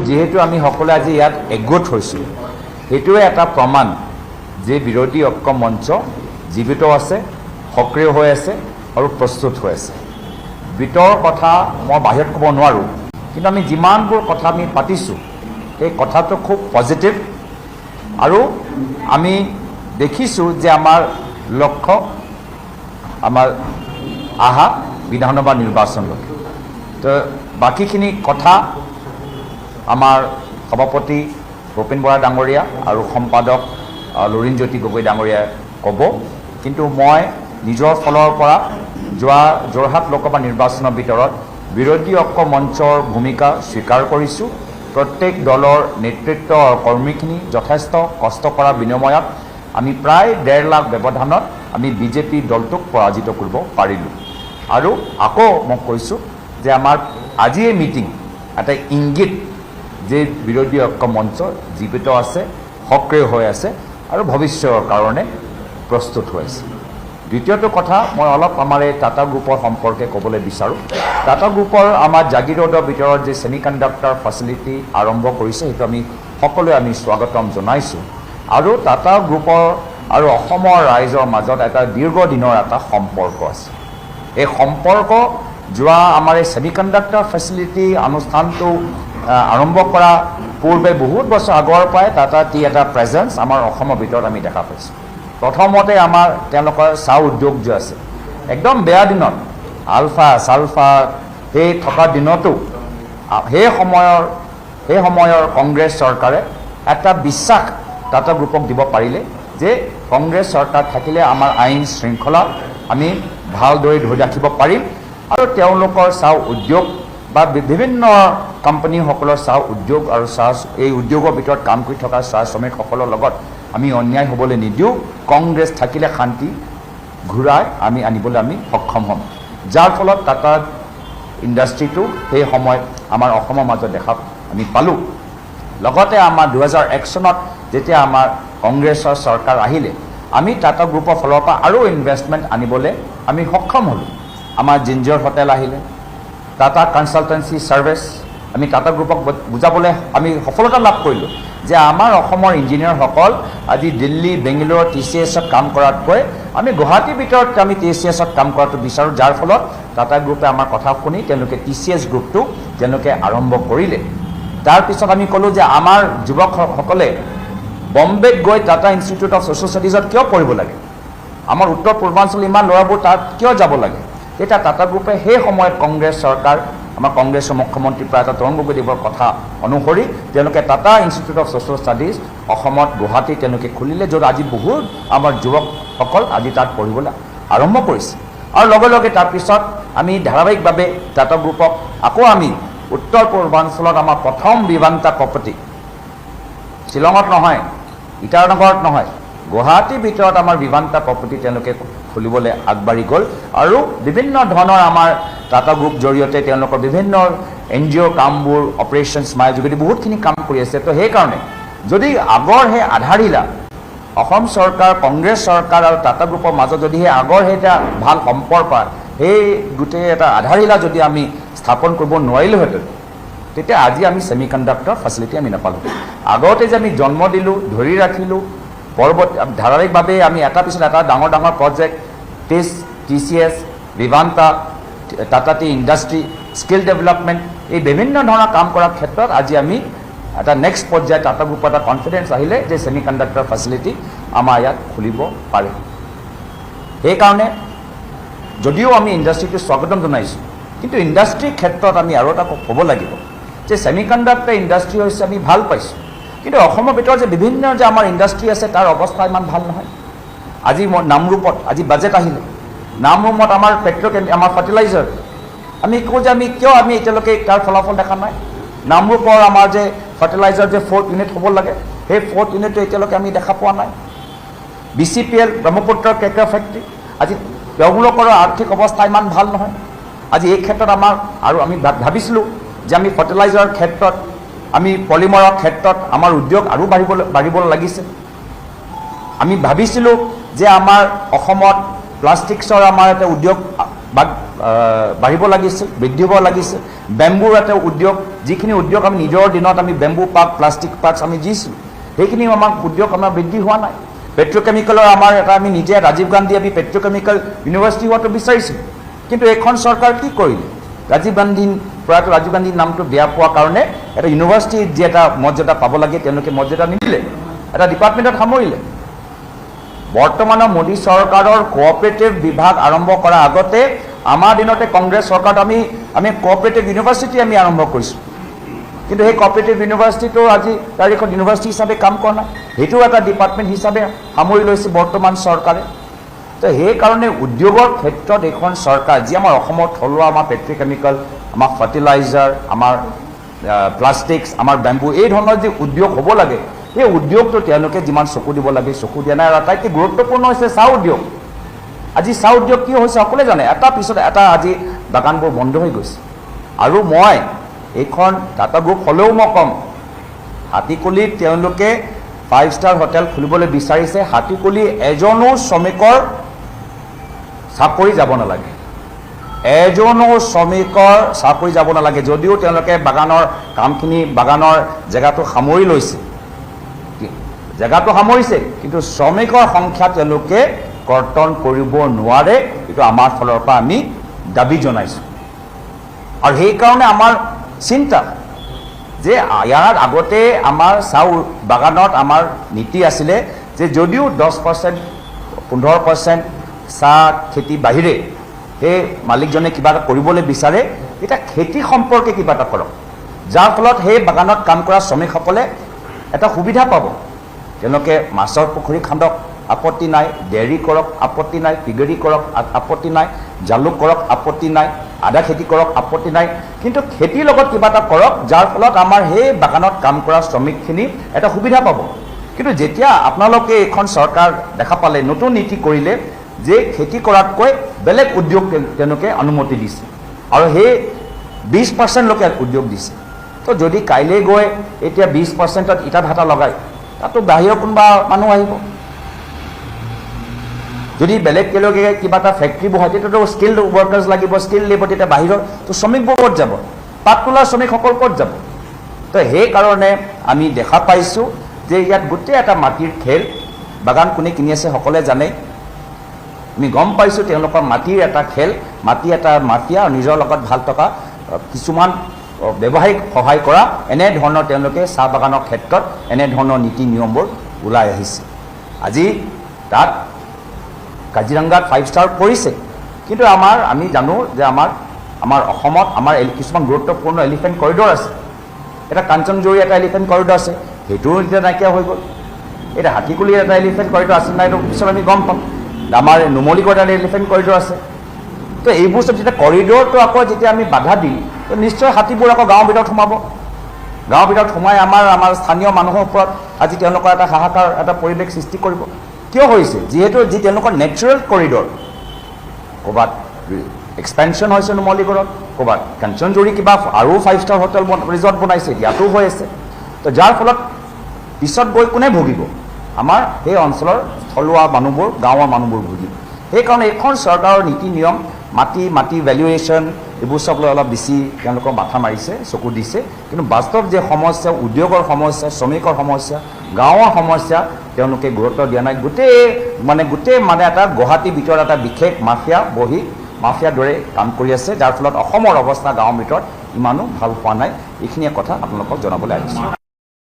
যিহেতু আমি সকলোৱে আজি ইয়াত একগোট হৈছোঁ, সেইটোৱে এটা প্ৰমাণ যে বিৰোধী ঐক্য মঞ্চ জীৱিত আছে, সক্ৰিয় হৈ আছে আৰু প্ৰস্তুত হৈ আছে। ভিতৰৰ কথা মই বাহিৰত ক'ব নোৱাৰোঁ, কিন্তু আমি যিমানবোৰ কথা আমি পাতিছোঁ সেই কথাটো খুব পজিটিভ আৰু আমি দেখিছোঁ যে আমাৰ লক্ষ্য আমাৰ আহা বিধানসভা নিৰ্বাচনলৈকে। তো বাকীখিনি কথা আমাৰ সভাপতি ভূপেন বৰা ডাঙৰীয়া আৰু সম্পাদক লুৰিণজ্যোতি গগৈ ডাঙৰীয়াই ক'ব, কিন্তু মই নিজৰ ফালৰ পৰা যোৱা যোৰহাট লোকসভা নিৰ্বাচনৰ ভিতৰত বিৰোধী ঐক্য মঞ্চৰ ভূমিকা স্বীকাৰ কৰিছোঁ। প্ৰত্যেক দলৰ নেতৃত্ব আৰু কৰ্মীখিনি যথেষ্ট কষ্ট কৰাৰ বিনিময়ত আমি প্ৰায় 1.5 লাখ ব্যৱধানত আমি বিজেপি দলটোক পৰাজিত কৰিব পাৰিলোঁ। আৰু আকৌ মই কৈছোঁ যে আমাৰ আজি এই মিটিং এটা ইংগিত যে বিৰোধী ঐক্য মঞ্চ জীৱিত আছে, সক্ৰিয় হৈ আছে আৰু ভৱিষ্যতৰ কাৰণে প্ৰস্তুত হৈ আছে। দ্বিতীয়টো কথা মই অলপ আমাৰ এই টাটা গ্ৰুপৰ সম্পৰ্কে ক'বলৈ বিচাৰোঁ। টাটা গ্ৰুপৰ আমাৰ জাগিৰ ৰোডৰ ভিতৰত যে ছেমি কণ্ডাক্টৰ ফেচিলিটি আৰম্ভ কৰিছে, সেইটো আমি সকলোৱে আমি স্বাগতম জনাইছোঁ। আৰু টাটা গ্ৰুপৰ আৰু অসমৰ ৰাইজৰ মাজত এটা দীৰ্ঘদিনৰ এটা সম্পৰ্ক আছে। এই সম্পৰ্ক যোৱা আমাৰ এই ছেমি কণ্ডাক্টৰ ফেচিলিটি অনুষ্ঠানটো আৰম্ভ কৰা পূৰ্বে বহুত বছৰ আগৰ পৰাই টাটা টি এটা প্ৰেজেঞ্চ আমাৰ অসমৰ ভিতৰত আমি দেখা পাইছোঁ। প্ৰথমতে আমাৰ তেওঁলোকৰ চাহ উদ্যোগ যে আছে, একদম বেয়া দিনত আলফা চালফা সেই থকা দিনতো সেই সময়ৰ কংগ্ৰেছ চৰকাৰে এটা বিশ্বাস টাটা গ্ৰুপক দিব পাৰিলে যে কংগ্ৰেছ চৰকাৰ থাকিলে আমাৰ আইন শৃংখলা আমি ভালদৰে ধৰি ৰাখিব পাৰিম আৰু তেওঁলোকৰ চাহ উদ্যোগ বা বিভিন্ন কোম্পানীসকলৰ চাহ উদ্যোগ আৰু এই উদ্যোগৰ ভিতৰত কাম কৰি থকা চাহ শ্ৰমিকসকলৰ লগত আমি অন্যায় হ'বলৈ নিদিওঁ। কংগ্ৰেছ থাকিলে শান্তি ঘূৰাই আমি আনিবলৈ আমি সক্ষম হ'ম, যাৰ ফলত টাটা ইণ্ডাষ্ট্ৰিটো সেই সময়ত আমাৰ অসমৰ মাজত দেখা আমি পালোঁ। লগতে আমাৰ 2001 চনত যেতিয়া আমাৰ কংগ্ৰেছৰ চৰকাৰ আহিলে, আমি টাটা গ্ৰুপৰ ফালৰ পৰা আৰু ইনভেষ্টমেণ্ট আনিবলৈ আমি সক্ষম হ'লোঁ। আমাৰ জিঞ্জৰ হোটেল আহিলে, টাটা কনচালটেঞ্চি ছাৰ্ভিচ, আমি টাটা গ্ৰুপক বুজাবলৈ আমি সফলতা লাভ কৰিলোঁ যে আমাৰ অসমৰ ইঞ্জিনিয়াৰসকল আজি দিল্লী বেংগালুৰু TCSত কাম কৰাতকৈ আমি গুৱাহাটীৰ ভিতৰত আমি TCSত কাম কৰাটো বিচাৰোঁ, যাৰ ফলত টাটা গ্ৰুপে আমাৰ কথা শুনি তেওঁলোকে TCS গ্ৰুপটো তেওঁলোকে আৰম্ভ কৰিলে। তাৰপিছত আমি ক'লোঁ যে আমাৰ যুৱকসকলে বম্বেত গৈ টাটা ইনষ্টিটিউট অফ ছ'চিয়েল ষ্টাডিজত কিয় পঢ়িব লাগে, আমাৰ উত্তৰ পূৰ্বাঞ্চল ইমান ল'ৰাবোৰ তাত কিয় যাব লাগে। তেতিয়া টাটা গ্ৰুপে সেই সময়ত কংগ্ৰেছ চৰকাৰ আমাৰ কংগ্ৰেছৰ মুখ্যমন্ত্ৰী প্ৰায় তৰুণ গগৈদেৱৰ কথা অনুসৰি তেওঁলোকে Tata institute of social studies অসমত গুৱাহাটী তেওঁলোকে খুলিলে, য'ত আজি বহুত আমাৰ যুৱকসকল আজি তাত পঢ়িবলৈ আৰম্ভ কৰিছে। আৰু লগে লগে তাৰপিছত আমি ধাৰাবাহিকভাৱে টাটা গ্ৰুপক আকৌ আমি উত্তৰ পূৰ্বাঞ্চলত আমাৰ প্ৰথম বিভান্তা প্ৰপাৰ্টি শ্বিলঙত নহয়, ইটানগৰত নহয়, গুৱাহাটীৰ ভিতৰত আমাৰ বিভান্তা প্ৰপাৰ্টি তেওঁলোকে খুলিবলৈ আগবাঢ়ি গ'ল। আৰু বিভিন্ন ধৰণৰ আমাৰ টাটা গ্ৰুপ জৰিয়তে তেওঁলোকৰ বিভিন্ন NGO কামবোৰ অপাৰেশ্যন স্মাইল যোগেদি বহুতখিনি কাম কৰি আছে। তো সেইকাৰণে যদি আগৰ সেই আধাৰশিলা অসম চৰকাৰ, কংগ্ৰেছ চৰকাৰ আৰু টাটা গ্ৰুপৰ মাজত যদি সেই আগৰ সেই এটা ভাল সম্পৰ্ক, সেই গোটেই এটা আধাৰশিলা যদি আমি স্থাপন কৰিব নোৱাৰিলোহেঁতেন, তেতিয়া আজি আমি ছেমি কণ্ডাক্টৰ ফেচিলিটি আমি নাপালোঁ। আগতে যে আমি জন্ম দিলোঁ, ধৰি ৰাখিলোঁ, পৰৱৰ্তী ধাৰাবাহিকভাৱে আমি এটা পিছত এটা ডাঙৰ ডাঙৰ প্ৰজেক্ট TCS, বিভান্তা, Tata tea industry, skill development, এই বিভিন্ন ধৰণৰ কাম কৰাৰ ক্ষেত্ৰত আজি আমি এটা নেক্সট পৰ্যায়ত টাটা গ্ৰুপৰ এটা কনফিডেঞ্চ আহিলে যে ছেমি কণ্ডাক্টৰ ফেচিলিটি আমাৰ ইয়াত খুলিব পাৰে। সেইকাৰণে যদিও আমি ইণ্ডাষ্ট্ৰিটো স্বাগতম জনাইছোঁ, কিন্তু ইণ্ডাষ্ট্ৰিৰ ক্ষেত্ৰত আমি আৰু এটা ক'ব লাগিব যে ছেমি কণ্ডাক্টৰ ইণ্ডাষ্ট্ৰি হৈছে আমি ভাল পাইছোঁ, কিন্তু অসমৰ ভিতৰত যে বিভিন্ন যে আমাৰ ইণ্ডাষ্ট্ৰি আছে তাৰ অৱস্থা ইমান ভাল নহয়। আজি নামৰূপত আজি বাজেট আহিলে, নামৰূপত আমাৰ আমাৰ ফাৰ্টিলাইজাৰ আমি কওঁ যে আমি কিয় আমি এতিয়ালৈকে তাৰ ফলাফল দেখা নাই। নামৰূপৰ আমাৰ যে ফাৰ্টিলাইজাৰ যে 4th ইউনিট হ'ব লাগে, সেই 4th ইউনিটটো এতিয়ালৈকে আমি দেখা পোৱা নাই। BCPL ব্ৰহ্মপুত্ৰৰ কেকৰ ফেক্টৰী আজি তেওঁলোকৰ আৰ্থিক অৱস্থা ইমান ভাল নহয়। আজি এই ক্ষেত্ৰত আমাৰ আৰু আমি ভাবিছিলোঁ যে আমি ফাৰ্টিলাইজাৰৰ ক্ষেত্ৰত, আমি পলিমাৰৰ ক্ষেত্ৰত আমাৰ উদ্যোগ আৰু বাঢ়িব লাগিছে। আমি ভাবিছিলোঁ যে আমাৰ অসমত প্লাষ্টিক্সৰ আমাৰ এটা উদ্যোগ বাঢ়িব লাগিছিল, বৃদ্ধি হ'ব লাগিছিল। বেম্বুৰ এটা উদ্যোগ, যিখিনি উদ্যোগ আমি নিজৰ দিনত আমি বেম্বু পাৰ্ক, প্লাষ্টিক পাৰ্ক আমি দিছিলোঁ, সেইখিনি আমাৰ উদ্যোগ আমাৰ বৃদ্ধি হোৱা নাই। পেট্ৰকেমিকেলৰ আমাৰ এটা আমি নিজে ৰাজীৱ গান্ধী আমি পেট্ৰকেমিকেল ইউনিভাৰ্চিটি হোৱাটো বিচাৰিছিলোঁ, কিন্তু এইখন চৰকাৰ কি কৰিলে? প্ৰয়াত ৰাজীৱ গান্ধীৰ নামটো বেয়া পোৱাৰ কাৰণে এটা ইউনিভাৰ্চিটিত যি এটা মৰ্যাদা পাব লাগে তেওঁলোকে মৰ্যাদা নিদিলে, এটা ডিপাৰ্টমেণ্টত সামৰিলে। বৰ্তমানৰ মোদী চৰকাৰৰ কোঅপাৰেটিভ বিভাগ আৰম্ভ কৰাৰ আগতে আমাৰ দিনতে কংগ্ৰেছ চৰকাৰত আমি কোঅপাৰেটিভ ইউনিভাৰ্চিটি আমি আৰম্ভ কৰিছোঁ, কিন্তু সেই কোঅপাৰেটিভ ইউনিভাৰ্চিটিটো আজি তাৰিখত ইউনিভাৰ্চিটি হিচাপে কাম কৰা নাই, সেইটো এটা ডিপাৰ্টমেণ্ট হিচাপে সামৰি লৈছে বৰ্তমান চৰকাৰে। তো সেইকাৰণে উদ্যোগৰ ক্ষেত্ৰত এইখন চৰকাৰ যি আমাৰ অসমৰ থলুৱা আমাৰ পেট্ৰকেমিকেল, আমাৰ ফাৰ্টিলাইজাৰ, আমাৰ প্লাষ্টিক্স, আমাৰ বেম্বু, এই ধৰণৰ যি উদ্যোগ হ'ব লাগে, সেই উদ্যোগটো তেওঁলোকে যিমান চকু দিব লাগে চকু দিয়া নাই। আৰু আটাইতকৈ গুৰুত্বপূৰ্ণ হৈছে চাহ উদ্যোগ। আজি চাহ উদ্যোগ কি হৈছে সকলোৱে জানে, এটা পিছত এটা আজি বাগানবোৰ বন্ধ হৈ গৈছে। আৰু মই এইখন টাটা গ্ৰুপ হ'লেও মই ক'ম, হাতীকুলিত তেওঁলোকে 5 ষ্টাৰ হোটেল খুলিবলৈ বিচাৰিছে। হাতীকুলি এজনো শ্ৰমিকৰ চাকৰি যাব নালাগে, এজনো শ্ৰমিকৰ চাকৰি যাব নালাগে। যদিও তেওঁলোকে বাগানৰ কামখিনি, বাগানৰ জেগাটো সামৰি লৈছে, জেগাটো সামৰিছে, কিন্তু শ্ৰমিকৰ সংখ্যা তেওঁলোকে কৰ্তন কৰিব নোৱাৰে। এইটো আমাৰ ফালৰ পৰা আমি দাবী জনাইছোঁ। আৰু সেইকাৰণে আমাৰ চিন্তা যে ইয়াৰ আগতে আমাৰ চাহ বাগানত আমাৰ নীতি আছিলে যে যদিও 10%, 15% চাহ খেতি বাহিৰে সেই মালিকজনে কিবা এটা কৰিবলৈ বিচাৰে, এতিয়া খেতি সম্পৰ্কে কিবা এটা কৰক, যাৰ ফলত সেই বাগানত কাম কৰা শ্ৰমিকসকলে এটা সুবিধা পাব। তেওঁলোকে মাছৰ পুখুৰী খান্দক, আপত্তি নাই, ডেইৰী কৰক, আপত্তি নাই, পিগেৰী কৰক, আপত্তি নাই, জালুক কৰক, আপত্তি নাই, আদা খেতি কৰক, আপত্তি নাই, কিন্তু খেতিৰ লগত কিবা এটা কৰক, যাৰ ফলত আমাৰ সেই বাগানত কাম কৰা শ্ৰমিকখিনি এটা সুবিধা পাব। কিন্তু যেতিয়া আপোনালোকে এইখন চৰকাৰ দেখা পালে, নতুন নীতি কৰিলে যে খেতি কৰাতকৈ বেলেগ উদ্যোগ তেওঁলোকে অনুমতি দিছে, আৰু সেই 20% লোকে উদ্যোগ দিছে। তো যদি কাইলৈ গৈ এতিয়া 20%ত ইটা ভাটা লগায়, তাতো বাহিৰৰ কোনোবা মানুহ আহিব। যদি বেলেগ তেওঁলোকে কিবা এটা ফেক্টৰী বহায়, তেতিয়াতো স্কিল্ড ৱৰ্কাৰ্ছ লাগিব, স্কিল্ড লেবাৰ, তেতিয়া বাহিৰৰ তো শ্ৰমিকবোৰ ক'ত যাব? পাত তোলা শ্ৰমিকসকল ক'ত যাব? তো সেইকাৰণে আমি দেখা পাইছোঁ যে ইয়াত গোটেই এটা মাটিৰ খেল। বাগান কোনে কিনি আছে সকলোৱে জানে, আমি গম পাইছোঁ তেওঁলোকৰ মাটিৰ এটা খেল, মাটি এটা মাফিয়া, আৰু নিজৰ লগত ভাল থকা কিছুমান ব্যৱসায়িক সহায় কৰা, এনেধৰণৰ তেওঁলোকে চাহ বাগানৰ ক্ষেত্ৰত এনেধৰণৰ নীতি নিয়মবোৰ ওলাই আহিছে। আজি তাত কাজিৰঙাত 5 ষ্টাৰ কৰিছে, কিন্তু আমি জানো যে আমাৰ অসমত আমাৰ কিছুমান গুৰুত্বপূৰ্ণ এলিফেণ্ট কৰিডৰ আছে। এটা কাঞ্চনজুৰি এটা এলিফেণ্ট কৰিডৰ আছে, সেইটোও এতিয়া নাইকিয়া হৈ গ'ল। এতিয়া হাতীকুলিৰ এটা এলিফেণ্ট কৰিডৰ আছে নাই, এইটো পিছত আমি গম পাম। আমাৰ নুমলীগড়ত এটা এলিফেণ্ট কৰিডৰ আছে। তো এইবোৰ চব যেতিয়া কৰিডৰটো আকৌ যেতিয়া আমি বাধা দিম, তো নিশ্চয় হাতীবোৰ আকৌ গাঁৱৰ ভিতৰত সোমাব। গাঁৱৰ ভিতৰত সোমাই আমাৰ স্থানীয় মানুহৰ ওপৰত আজি তেওঁলোকৰ এটা হাহাকাৰ, এটা পৰিৱেশ সৃষ্টি কৰিব। কিয় হৈছে? যিহেতু তেওঁলোকৰ নেচাৰেল কৰিডৰ, ক'ৰবাত এক্সপেনশ্যন হৈছে নুমলীগড়ত, ক'ৰবাত কাঞ্চনজুৰি কিবা আৰু 5 ষ্টাৰ হোটেল ৰিজৰ্ট বনাইছে, ইয়াতো হৈ আছে। তো যাৰ ফলত পিছত গৈ কোনে ভুগিব? আমাৰ সেই অঞ্চলৰ থলুৱা মানুহবোৰ, গাঁৱৰ মানুহবোৰ ভুগিব। সেইকাৰণে এইখন চৰকাৰৰ নীতি নিয়ম, মাটি ভেলুৱেশ্যন, এইবোৰ চব লৈ অলপ বেছি তেওঁলোকৰ মাথা মাৰিছে, চকু দিছে। কিন্তু বাস্তৱ যে সমস্যা, উদ্যোগৰ সমস্যা, শ্ৰমিকৰ সমস্যা, গাঁৱৰ সমস্যা তেওঁলোকে গুৰুত্ব দিয়া নাই। গোটেই এটা গুৱাহাটীৰ ভিতৰত এটা বিশেষ মাফিয়াৰ দৰে কাম কৰি আছে, যাৰ ফলত অসমৰ অৱস্থা গাঁৱৰ ভিতৰত ইমানো ভাল হোৱা নাই। এইখিনিয়ে কথা আপোনালোকক জনাবলৈ আহিছোঁ।